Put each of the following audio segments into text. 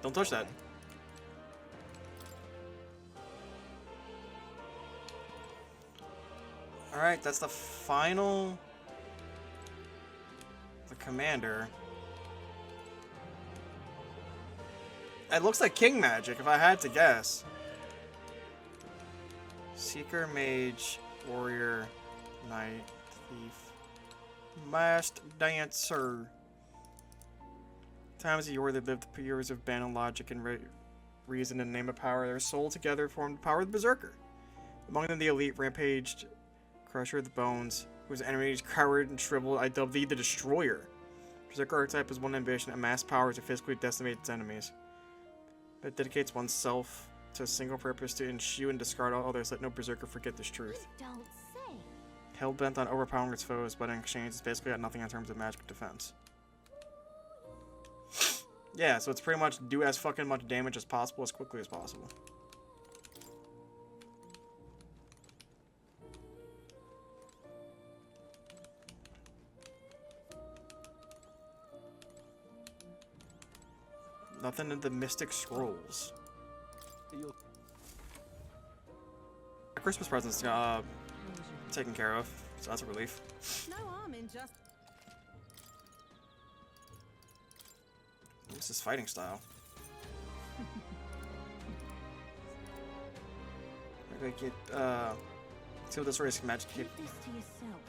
Don't touch that. Alright, that's the final... The commander. It looks like king magic, if I had to guess. Seeker, mage, warrior, knight, thief, masked dancer. Times a year they lived the years of ban and logic and reason and name of power. Their soul together formed the power of the berserker. Among them, the elite rampaged Crusher of the Bones, whose enemies cowered and shriveled. I dubbed thee the Destroyer. Berserker archetype is one ambition: amass power to physically decimate its enemies. It dedicates oneself to a single purpose: to eschew and discard all others. Let no berserker forget this truth. Don't say. Hell-bent on overpowering its foes, but in exchange, it's basically got nothing in terms of magic defense. Yeah, so it's pretty much do as fucking much damage as possible, as quickly as possible. Nothing in the Mystic Scrolls. Christmas presents taken care of, so that's a relief. No harm in just. What's his fighting style? Maybe I get see what this race can magic. Keep this to yourself.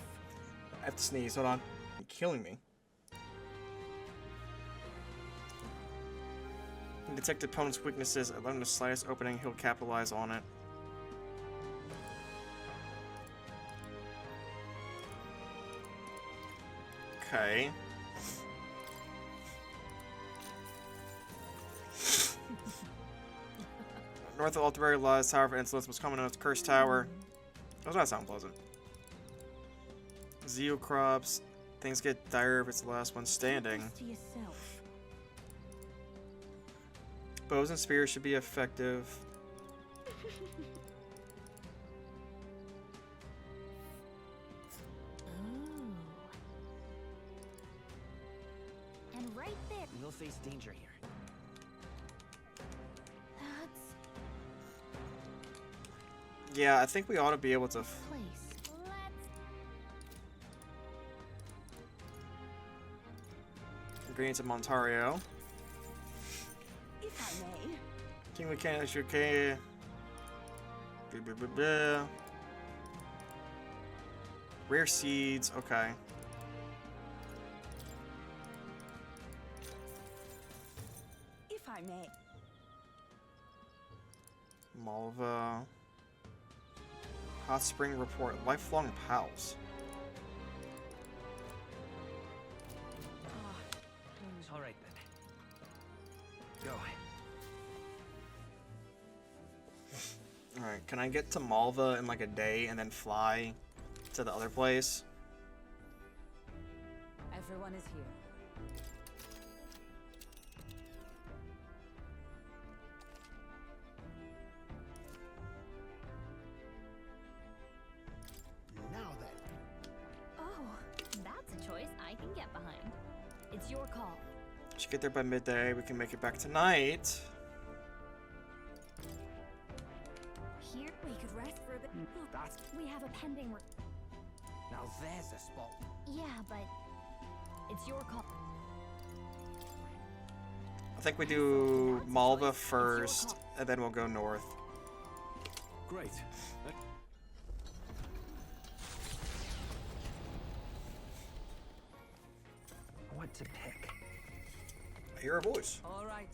I have to sneeze. Hold on. You're killing me. Detect opponent's weaknesses. Allow him the slightest opening, he'll capitalize on it. Okay. North of Altaberry lies Tower of Insolence, was coming known as Cursed Tower. Does not sound pleasant. Zeo crops. Things get dire if it's the last one standing. Keep this to yourself. Bows and spears should be effective. Oh. And right there. We'll face danger here. That's Yeah, I think we ought to be able to. place. Let's. Ingredients of Montario. If I may. King Mechanics, UK. Rare seeds, okay. If I may. Malva. Hot Spring Report. Lifelong Pals. All right then. Go. Alright, can I get to Malva in like a day and then fly to the other place? Everyone is here. Now then. Oh, that's a choice I can get behind. It's your call. Should get there by midday. We can make it back tonight. Here we could rest for a bit. That's We have a pending. now there's a spot. Yeah, but it's your call. I think we do Malva first, and then we'll go north. Great. What to pick? I hear a voice. All right.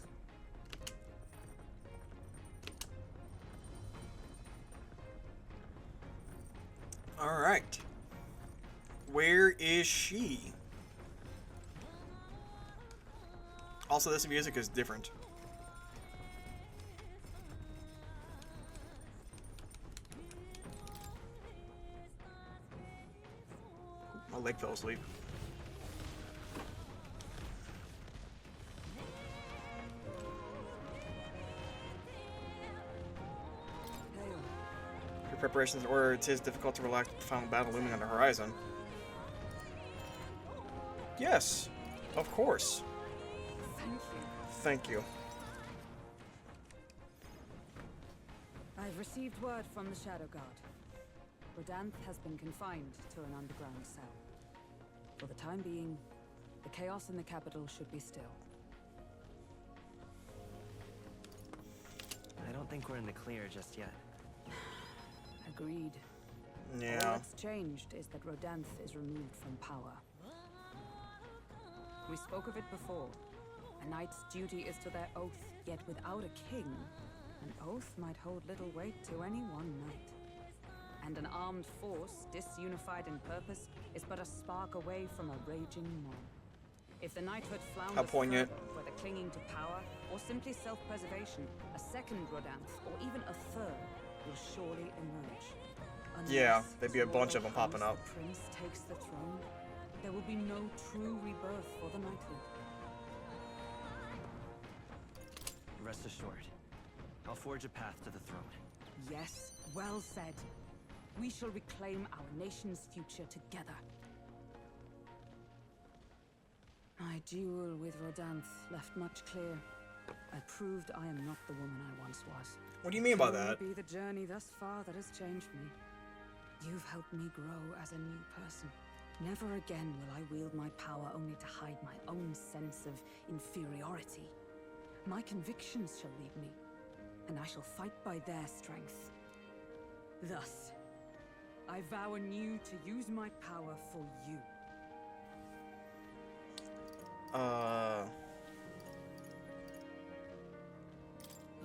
Alright. Where is she? Also, this music is different. My leg fell asleep. Your preparations in order, it is difficult to relax with the final battle looming on the horizon. Yes, of course. Thank you. Thank you. I've received word from the Shadow Guard. Rodanth has been confined to an underground cell. For the time being, the chaos in the capital should be still. I don't think we're in the clear just yet. Agreed. All Yeah. that's changed is that Rodanth is removed from power. We spoke of it before. A knight's duty is to their oath, yet without a king, an oath might hold little weight to any one knight. And an armed force, disunified in purpose, is but a spark away from a raging mob. If the knighthood flounders How poignant. further, whether clinging to power or simply self-preservation, a second Rodanth, or even a third, will surely emerge. Yeah, Unless there'd be a his bunch of loyal them popping house, up. the prince takes the throne, there will be no true rebirth for the knighthood. Rest assured, I'll forge a path to the throne. Yes, well said. We shall reclaim our nation's future together. My duel with Rodanth left much clear. I proved I am not the woman I once was. What do you mean by It will that? be the journey thus far that has changed me. You've helped me grow as a new person. Never again will I wield my power only to hide my own sense of inferiority. My convictions shall lead me, and I shall fight by their strength. Thus, I vow anew to use my power for you.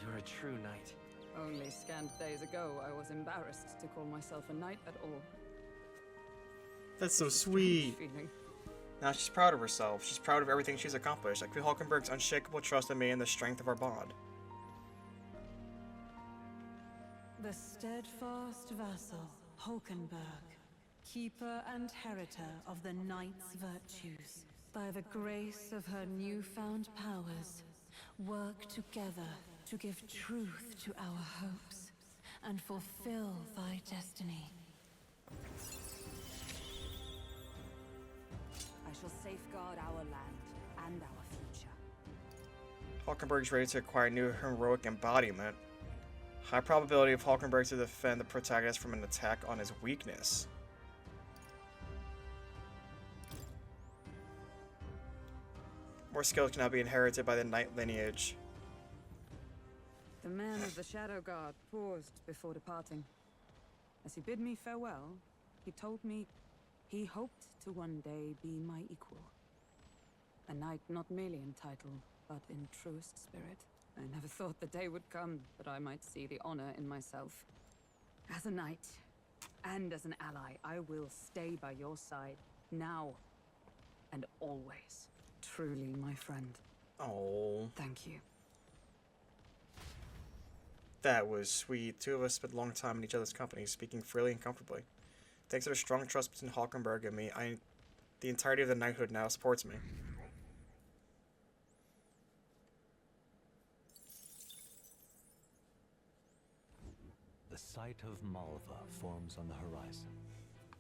You're a true knight. Only scant days ago, I was embarrassed to call myself a knight at all. That's so It's a strange sweet. feeling. Now she's proud of herself. She's proud of everything she's accomplished. Like Hulkenberg's unshakable trust in me and the strength of our bond. The steadfast vassal, Hulkenberg, keeper and heritor of the knight's virtues, by the grace of her newfound powers, work together to give truth to our hopes and fulfill thy destiny. I shall safeguard our land and our future. Hulkenberg's ready to acquire new heroic embodiment. High probability of Hulkenberg to defend the protagonist from an attack on his weakness. More skills can now be inherited by the knight lineage. The man of the Shadow Guard paused before departing. As he bid me farewell, he told me he hoped to one day be my equal. A knight not merely in title, but in truest spirit. I never thought the day would come that I might see the honor in myself. As a knight, and as an ally, I will stay by your side, now and always. Truly, my friend. Oh, Thank you. that was sweet. Two of us spent a long time in each other's company, speaking freely and comfortably. Thanks to the strong trust between Hulkenberg and me, the entirety of the knighthood now supports me. The site of Malva forms on the horizon,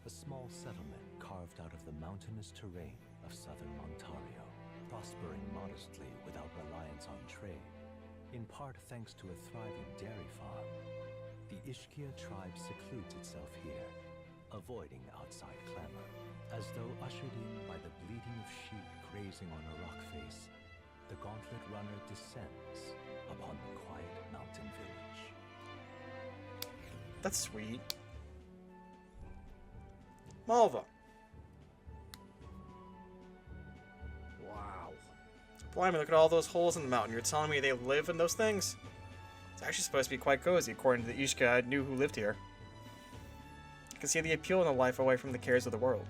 a small settlement carved out of the mountainous terrain of southern Ontario, prospering modestly without reliance on trade, in part thanks to a thriving dairy farm. The Ishkia tribe secludes itself here, avoiding outside clamor, as though ushered in by the bleating of sheep grazing on a rock face. The gauntlet runner descends upon the quiet mountain village. That's sweet. Malva. Wow. Blimey, look at all those holes in the mountain. You're telling me they live in those things? It's actually supposed to be quite cozy, according to the Ishka I knew who lived here. I can see the appeal in the life away from the cares of the world.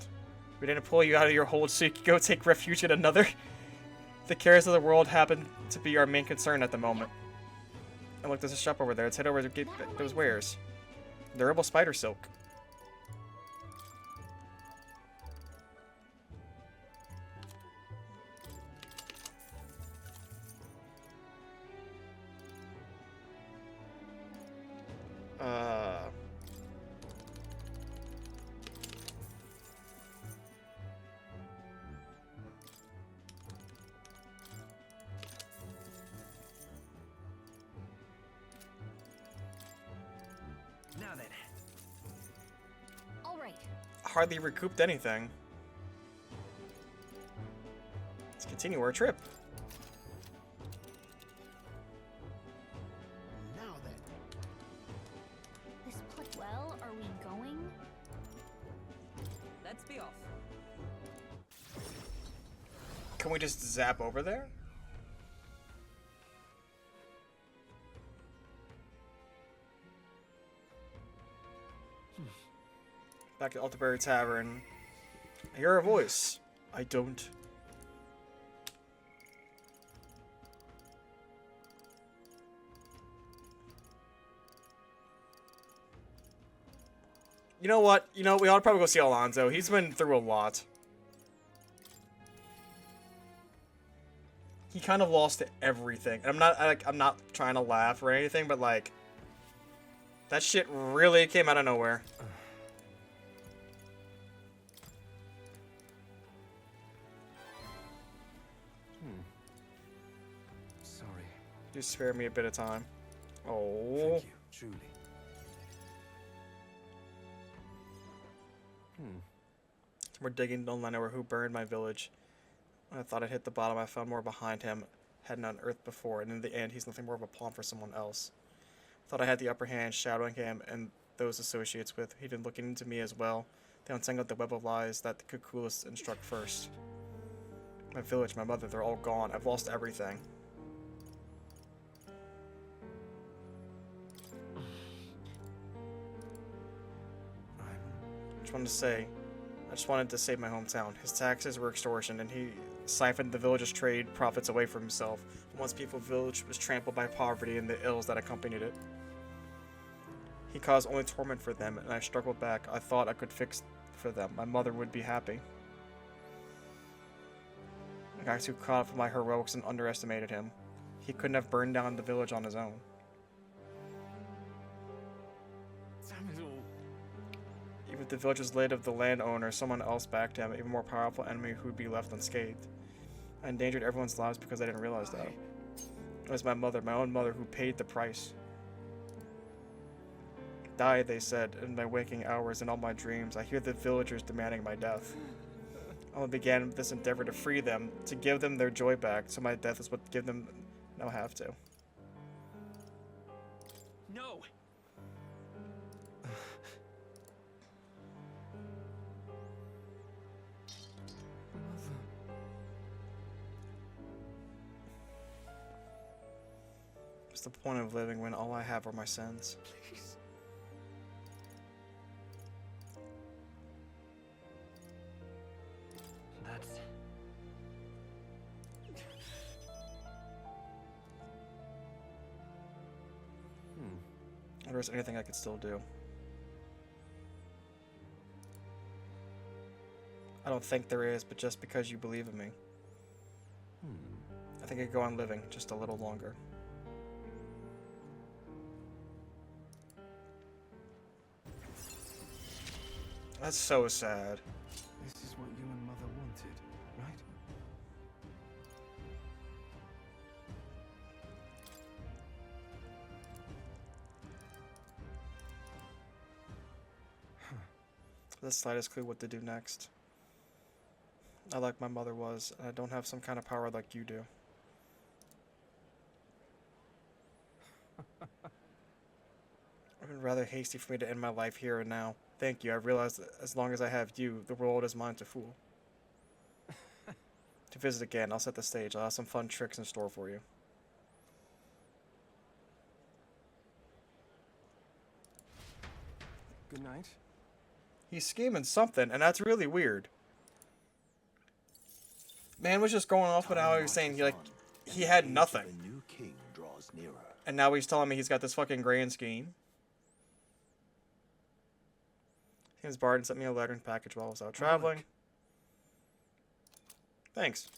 We didn't pull you out of your hole so you could go take refuge in another. The cares of the world happen to be our main concern at the moment. And look, there's a shop over there. Let's head over to get those wares. Durable spider silk. hardly recouped anything. Let's continue our trip. Now then. This place. Well, are we going? Let's be off. Can we just zap over there? Back at Altaberry Tavern. I hear a voice. I don't. You know what? We ought to probably go see Alonzo. He's been through a lot. He kind of lost everything. And I'm not trying to laugh or anything, but like that shit really came out of nowhere. Sorry. Just spare me a bit of time. Oh. Thank you, truly. We're digging to land over who burned my village. When I thought I'd hit the bottom, I found more behind him. Hadn't unearthed before, and in the end, he's nothing more of a pawn for someone else. Thought I had the upper hand, shadowing him and those associates with. He'd been looking into me as well. They untangled the web of lies that could cool us and struck first. My village, my mother, they're all gone. I've lost everything. I just wanted to save my hometown. His taxes were extortion, and he siphoned the village's trade profits away from himself. Once people's village was trampled by poverty and the ills that accompanied it. He caused only torment for them, and I struggled back. I thought I could fix for them. My mother would be happy. The guys who caught up with my heroics and underestimated him. He couldn't have burned down the village on his own. Even if the village was laid of the landowner, someone else backed him, an even more powerful enemy who'd be left unscathed. I endangered everyone's lives because I didn't realize that. It was my mother, my own mother, who paid the price. Die, they said, in my waking hours and all my dreams. I hear the villagers demanding my death. I began this endeavor to free them, to give them their joy back, so my death is what give them no have to. No! What's the point of living when all I have are my sins? Please. That's... Or there's anything I could still do. I don't think there is, but just because you believe in me. I think I could go on living just a little longer. That's so sad. This is what you and Mother wanted, right? The slightest clue what to do next. I like my mother was, and I don't have some kind of power like you do. I've been rather hasty for me to end my life here and now. Thank you. I realize that as long as I have you, the world is mine to fool. To visit again, I'll set the stage. I'll have some fun tricks in store for you. Good night. He's scheming something, and that's really weird. Man was just going off with how he was saying he had nothing. The new king draws nearer. And now he's telling me he's got this fucking grand scheme. His Barton sent me a letter and package while I was out traveling. Thanks.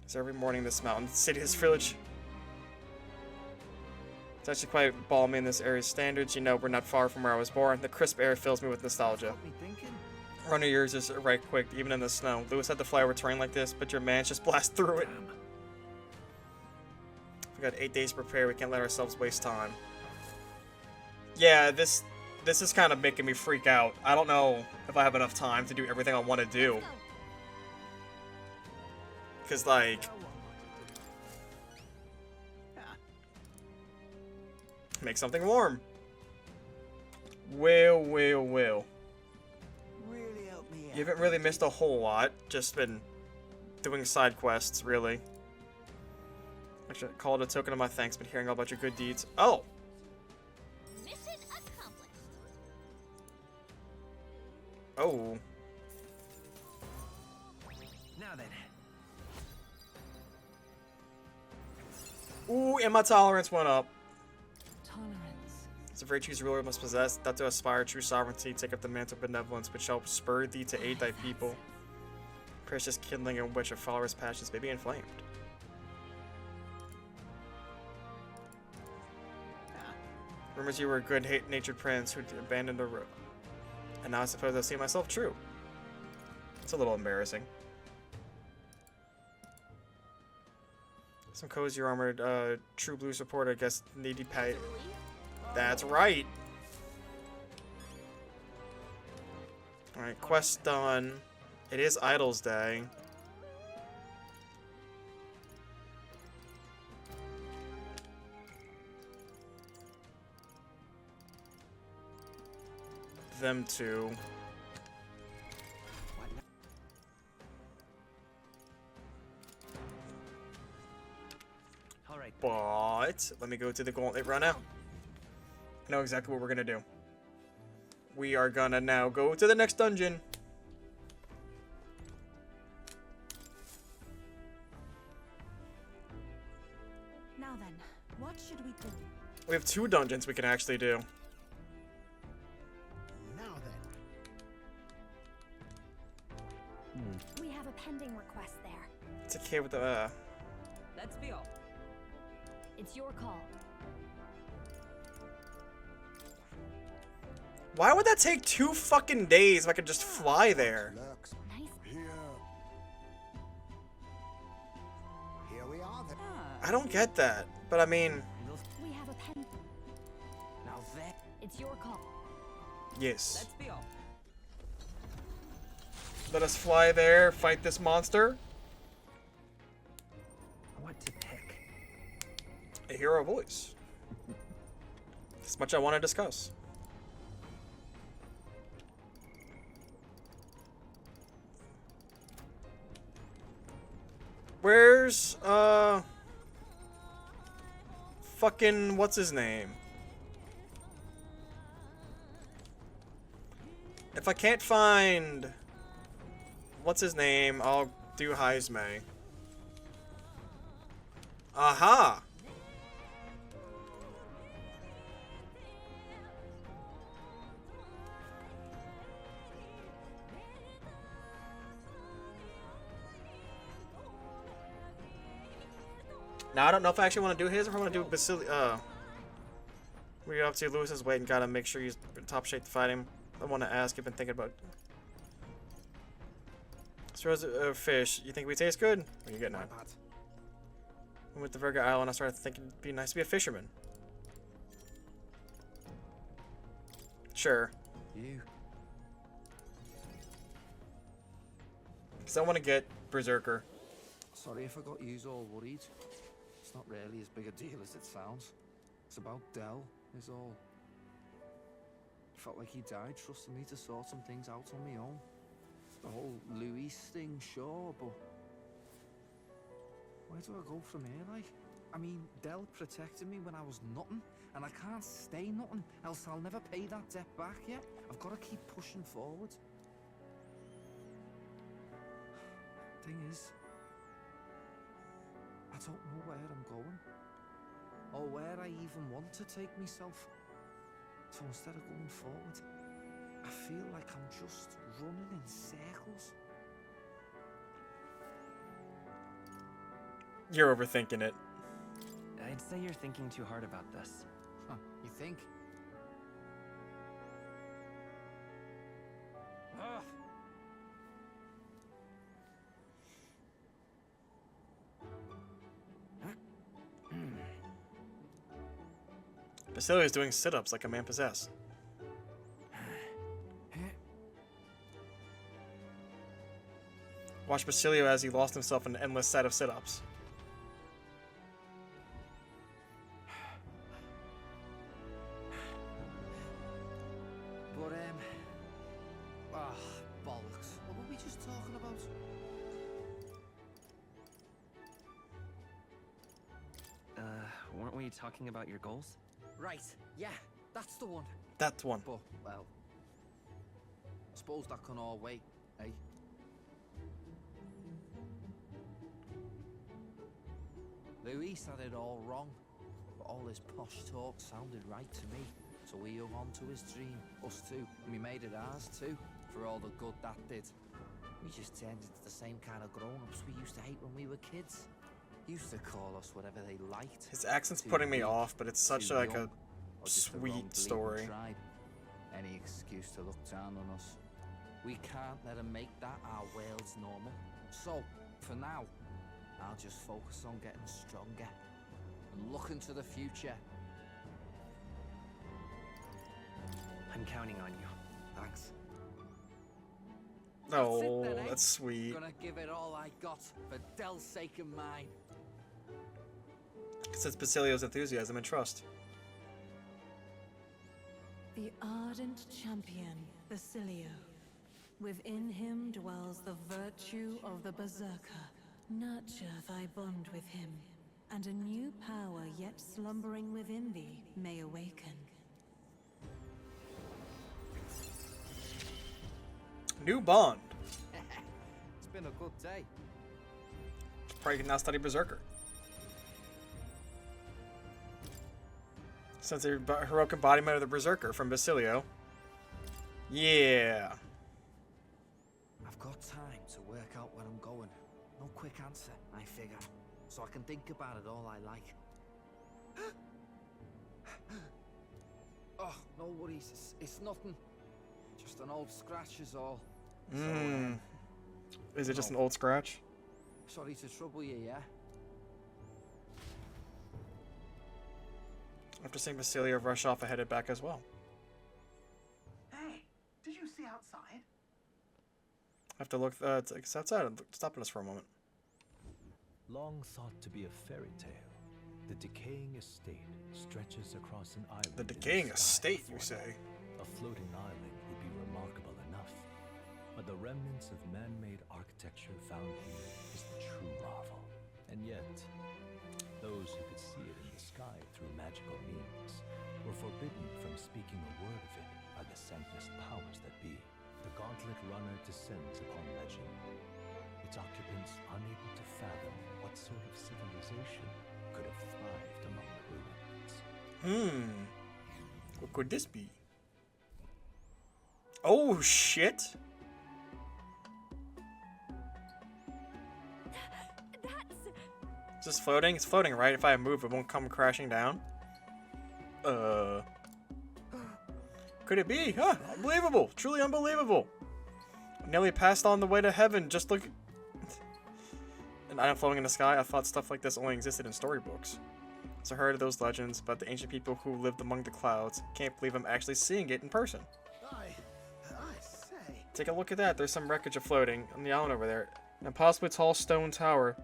So every morning this mountain city, this village. It's actually quite balmy in this area's standards. You know, we're not far from where I was born. The crisp air fills me with nostalgia. Got me thinking. Running years is right quick, even in the snow. Lewis had to fly over terrain like this, but your man just blast through it. We got 8 days to prepare. We can't let ourselves waste time. Yeah, this is kind of making me freak out. I don't know if I have enough time to do everything I want to do. Because, like... Make something warm. Will. Really help me out. You haven't really missed a whole lot. Just been doing side quests, really. Actually, I call it a token of my thanks. Been hearing all about your good deeds. Oh! Mission accomplished. Oh. Now then. Ooh, and my tolerance went up. Tolerance. It's a virtue's ruler must possess, that to aspire true sovereignty, take up the mantle of benevolence, which shall spur thee to aid thy people. Precious kindling in which a follower's passions may be inflamed. Rumors you were a good, hate-natured prince who abandoned a road. And now I suppose I see myself true. It's a little embarrassing. Some cozy armored, true blue support, I guess, needy pay. That's right! Alright, quest done. It is Idol's Day. Them two. All right. But let me go to the gauntlet run out. I know exactly what we're gonna do. We are gonna now go to the next dungeon. Now then, what should we do? We have 2 dungeons we can actually do. Now then. We have a pending request there. It's a cave with the Let's be off. It's your call. Why would that take 2 fucking days if I could just fly there? Lurks Nice. here. Here we are then. I don't get that. But I mean, We have a pen. Now that. It's your call. yes. Let's be off. Let us fly there, fight this monster. What to pick? A hero voice. This much I want to discuss. Where's, fucking, what's his name? If I can't find, what's his name, I'll do Heisme. Aha! Now, I don't know if I actually want to do his or if I want to do Bascilio. We're up to Lewis's weight and gotta make sure he's in top shape to fight him. I want to ask, I've been thinking about. Throws a fish. You think we taste good? What are you getting at? When with the Virga Island, I started thinking it'd be nice to be a fisherman. Sure. You. Because I want to get Berserker. Sorry if I got yous all worried. It's not really as big a deal as it sounds. It's about Dell, is all. Felt like he died trusting me to sort some things out on my own. The whole Louis thing, sure, but where do I go from here, like? I mean, Dell protected me when I was nothing, and I can't stay nothing, else I'll never pay that debt back yet. I've got to keep pushing forward. Thing is, I don't know where I'm going, or where I even want to take myself. So instead of going forward, I feel like I'm just running in circles. You're overthinking it. I'd say you're thinking too hard about this. Huh, you think? Bascilio is doing sit-ups like a man possessed. Watch Bascilio as he lost himself in an endless set of sit-ups. But, bollocks. What were we just talking about? Weren't we talking about your goals? Right, yeah, that's the one. That's one. But, well, suppose that can all wait, eh? Luis had it all wrong, but all his posh talk sounded right to me. So we hung on to his dream, us two, and we made it ours too, for all the good that did. We just turned into the same kind of grown-ups we used to hate when we were kids. Used to call us whatever they liked. His accent's Too putting me weak, off, but it's such too like young, a or just the wrong sweet bleeding story. tribe. Any excuse to look down on us. We can't let them make that our world's normal. So, for now, I'll just focus on getting stronger and looking to the future. I'm counting on you. Thanks. Oh, That's it then, eh? that's sweet. Gonna give it all I got for Del's sake and mine. Says Bascilio's enthusiasm and trust. The ardent champion, Bascilio. Within him dwells the virtue of the Berserker. Nurture thy bond with him, and a new power yet slumbering within thee may awaken. New bond. It's been a good day. Probably can now study Berserker. Since a heroic embodiment of the Berserker from Bascilio. Yeah. I've got time to work out where I'm going. No quick answer, I figure. So I can think about it all I like. Oh, no worries. It's nothing. Just an old scratch is all. Mmm. Is it just an no. old scratch? Sorry to trouble you, yeah? After seeing Bascilio rush off, I headed back as well. Hey, did you see outside? I have to look. It's outside. Stopping us for a moment. Long thought to be a fairy tale, the decaying estate stretches across an island. The in decaying sky estate, you before say? them. A floating island would be remarkable enough, but the remnants of man-made architecture found here is the true marvel. And yet, those who could see it in the sky through magical means were forbidden from speaking a word of it by the scentless powers that be. The gauntlet runner descends upon legend, its occupants unable to fathom what sort of civilization could have thrived among the ruins. What could this be? Oh shit! Is this floating? It's floating, right? If I move, it won't come crashing down. Could it be? Huh? Unbelievable! Truly unbelievable! I nearly passed on the way to heaven. Just look. An item floating in the sky. I thought stuff like this only existed in storybooks. So I heard of those legends about the ancient people who lived among the clouds. Can't believe I'm actually seeing it in person. I say. Take a look at that. There's some wreckage of floating on the island over there. An impossibly tall stone tower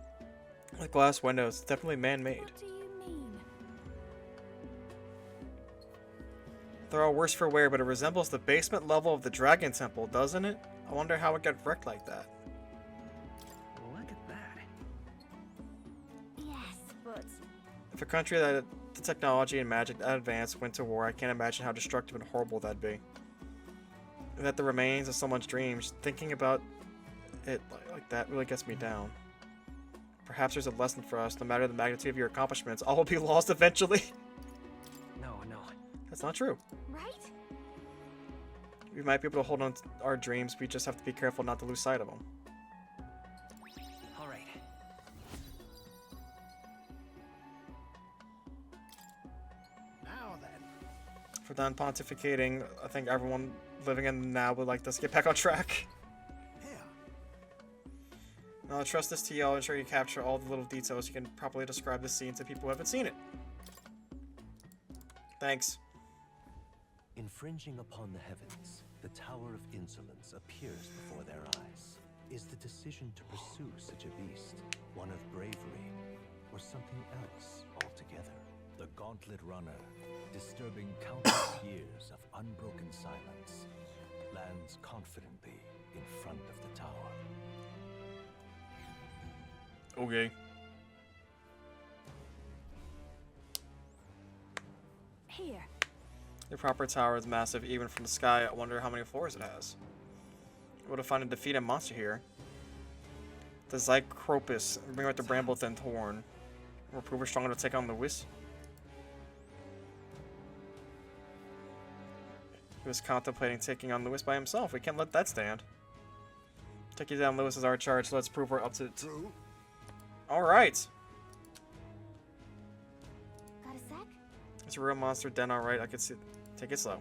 with glass windows. It's definitely man-made. What do you mean? They're all worse for wear, but it resembles the basement level of the Dragon Temple, doesn't it? I wonder how it got wrecked like that. Look at that. Yes, but If a country that had the technology and magic that advanced went to war, I can't imagine how destructive and horrible that'd be. And that the remains of someone's dreams, thinking about it like that really gets me down. Perhaps there's a lesson for us. No matter the magnitude of your accomplishments, all will be lost eventually. No, no. That's not true. right? We might be able to hold on to our dreams, we just have to be careful not to lose sight of them. All right. Now then. For done pontificating, I think everyone living in the now would like us to get back on track. Here. Now, I'll trust this to you. I'll ensure you capture all the little details. You can properly describe the scene to people who haven't seen it. Thanks. Infringing upon the heavens, the Tower of Insolence appears before their eyes. Is the decision to pursue such a beast one of bravery, or something else altogether? The Gauntlet Runner, disturbing countless years of unbroken silence, lands confidently in front of the tower. Okay. Here. The proper tower is massive even from the sky. I wonder how many floors it has. Able to find and defeat a monster here. The Zycropus. Bring out the Bramble-Thin Horn. Will prove strong enough to take on the Wisp. He was contemplating taking on Lewis by himself. We can't let that stand. Taking down Lewis is our charge, so let's prove we're up to it. Alright. Got a sec? It's a real monster den, alright. I could see. Take it slow.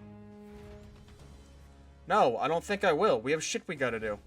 No, I don't think I will. We have shit we gotta do.